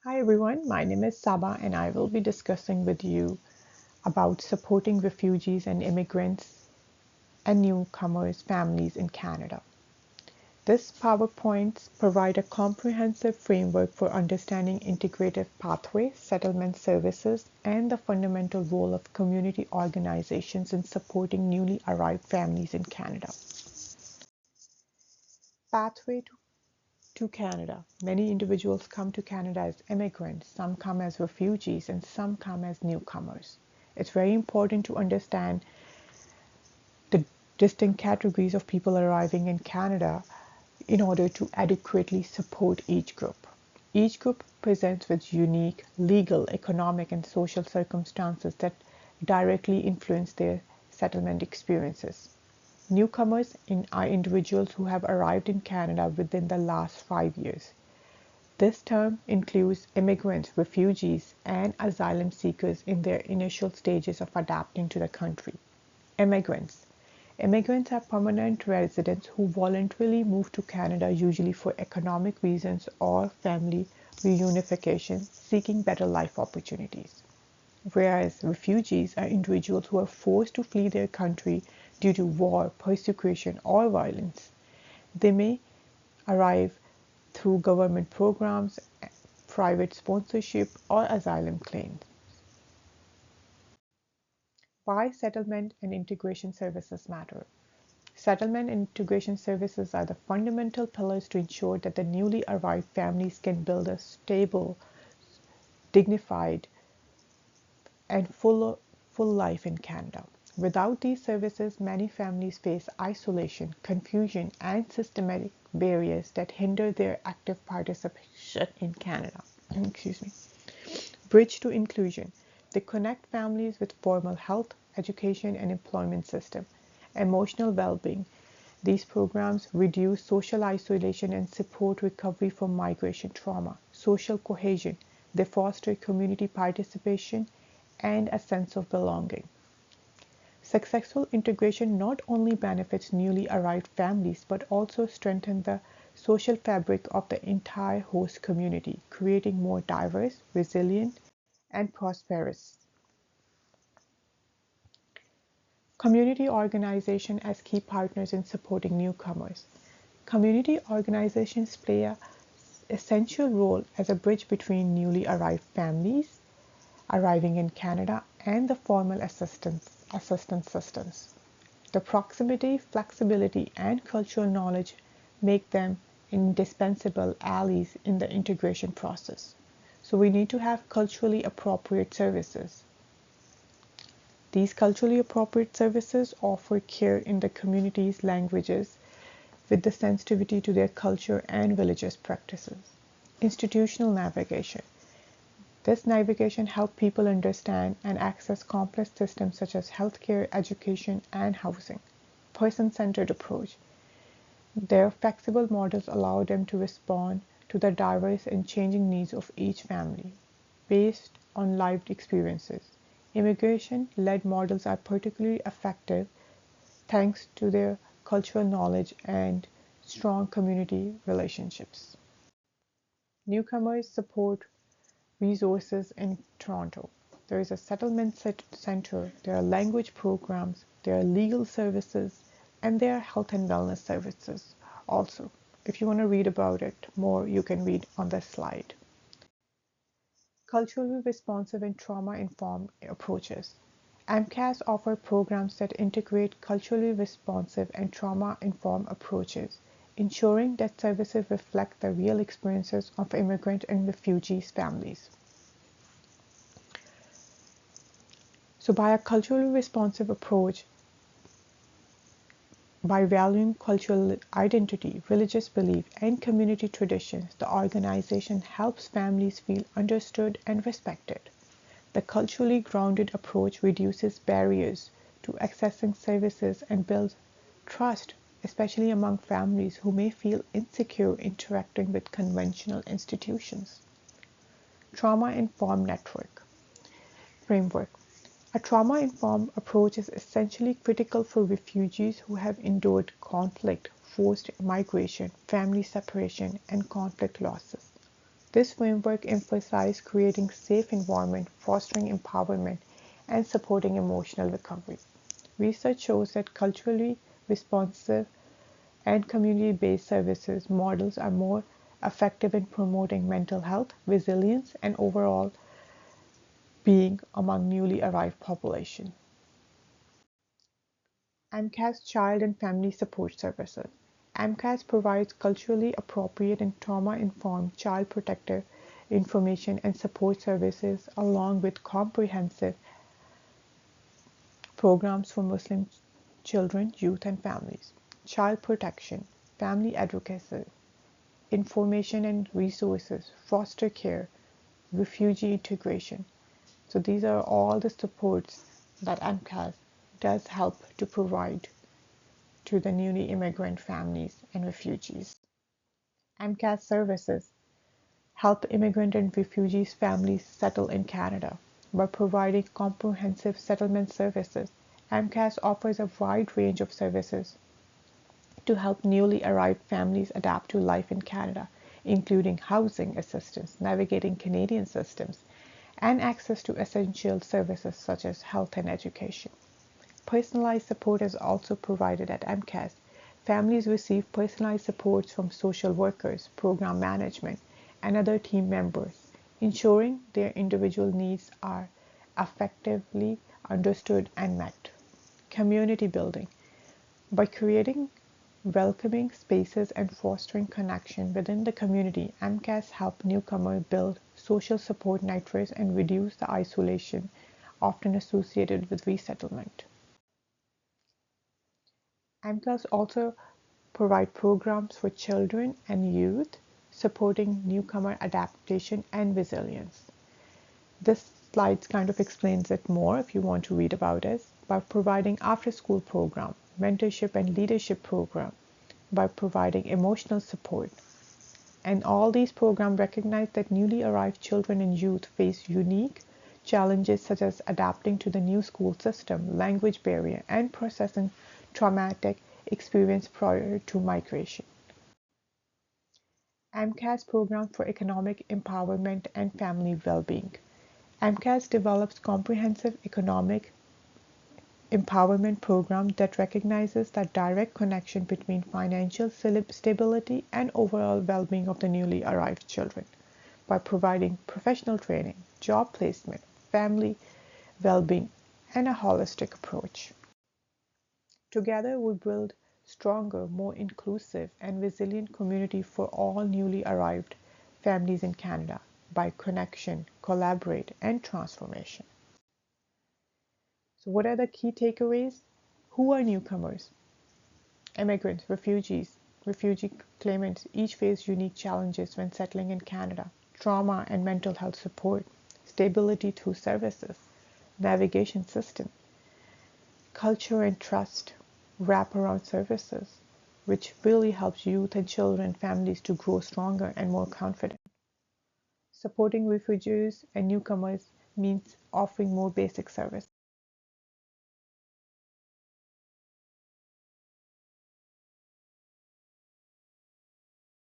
Hi everyone, my name is Saba and I will be discussing with you about supporting refugees and immigrants and newcomers families in Canada. This PowerPoints provide a comprehensive framework for understanding integrative pathways, settlement services, and the fundamental role of community organizations in supporting newly arrived families in Canada. Pathway to Canada. Many individuals come to Canada as immigrants, some come as refugees, and some come as newcomers. It's very important to understand the distinct categories of people arriving in Canada in order to adequately support each group. Each group presents with unique legal, economic, and social circumstances that directly influence their settlement experiences. Newcomers are individuals who have arrived in Canada within the last 5 years. This term includes immigrants, refugees, and asylum seekers in their initial stages of adapting to the country. Immigrants. Immigrants are permanent residents who voluntarily move to Canada, usually for economic reasons or family reunification, seeking better life opportunities. Whereas refugees are individuals who are forced to flee their country due to war, persecution, or violence. They may arrive through government programs, private sponsorship, or asylum claims. Why settlement and integration services matter. Settlement and integration services are the fundamental pillars to ensure that the newly arrived families can build a stable, dignified, and full life in Canada. Without these services, many families face isolation, confusion, and systematic barriers that hinder their active participation in Canada. Excuse me. Bridge to inclusion. They connect families with formal health, education, and employment system. Emotional well-being. These programs reduce social isolation and support recovery from migration trauma. Social cohesion. They foster community participation and a sense of belonging. Successful integration not only benefits newly arrived families but also strengthens the social fabric of the entire host community, creating more diverse, resilient, and prosperous. Community organization as key partners in supporting newcomers. Community organizations play an essential role as a bridge between newly arrived families arriving in Canada and the formal assistance systems. The proximity, flexibility, and cultural knowledge make them indispensable allies in the integration process. So we need to have culturally appropriate services. These culturally appropriate services offer care in the community's languages with the sensitivity to their culture and religious practices. Institutional navigation. This navigation helps people understand and access complex systems such as healthcare, education, and housing. Person-centered approach. Their flexible models allow them to respond to the diverse and changing needs of each family based on lived experiences. Immigration-led models are particularly effective thanks to their cultural knowledge and strong community relationships. Newcomers support resources in Toronto. There is a settlement center, there are language programs, there are legal services, and there are health and wellness services also. If you want to read about it more, you can read on this slide. Culturally responsive and trauma-informed approaches. AMCAS offer programs that integrate culturally responsive and trauma-informed approaches, ensuring that services reflect the real experiences of immigrant and refugees families. So by a culturally responsive approach, by valuing cultural identity, religious belief, and community traditions, the organization helps families feel understood and respected. The culturally grounded approach reduces barriers to accessing services and builds trust, especially among families who may feel insecure interacting with conventional institutions. Trauma-informed network framework. A trauma-informed approach is essentially critical for refugees who have endured conflict, forced migration, family separation, and conflict losses. This framework emphasizes creating safe environment, fostering empowerment, and supporting emotional recovery. Research shows that culturally responsive and community-based services models are more effective in promoting mental health, resilience, and overall being among newly arrived population. AMCAS Child and Family Support Services. AMCAS provides culturally appropriate and trauma-informed child protective information and support services along with comprehensive programs for Muslim children, youth, and families. Child protection, family advocacy, information and resources, foster care, refugee integration. So these are all the supports that AMCAS does help to provide to the newly immigrant families and refugees. AMCAS services help immigrant and refugees families settle in Canada. By providing comprehensive settlement services, AMCAS offers a wide range of services to help newly arrived families adapt to life in Canada, including housing assistance, navigating Canadian systems, and access to essential services such as health and education. Personalized support is also provided at MCAS. Families receive personalized supports from social workers, program management, and other team members, ensuring their individual needs are effectively understood and met. Community building. By creating welcoming spaces and fostering connection within the community, MCAS help newcomers build social support networks and reduce the isolation often associated with resettlement. MCAS also provide programs for children and youth, supporting newcomer adaptation and resilience. This slide kind of explains it more if you want to read about it. By providing after-school program, mentorship and leadership program, by providing emotional support. And all these programs recognize that newly arrived children and youth face unique challenges such as adapting to the new school system, language barrier, and processing traumatic experience prior to migration. AMCAS program for economic empowerment and family well-being. AMCAS develops comprehensive economic empowerment program that recognizes the direct connection between financial stability and overall well-being of the newly arrived children by providing professional training, job placement, family well-being, and a holistic approach. Together, we build stronger, more inclusive, and resilient community for all newly arrived families in Canada by connection, collaborate, and transformation. So what are the key takeaways? Who are newcomers? Immigrants, refugees, refugee claimants each face unique challenges when settling in Canada. Trauma and mental health support, stability through services, navigation system, culture and trust, wraparound services, which really helps youth and children families to grow stronger and more confident. Supporting refugees and newcomers means offering more basic service.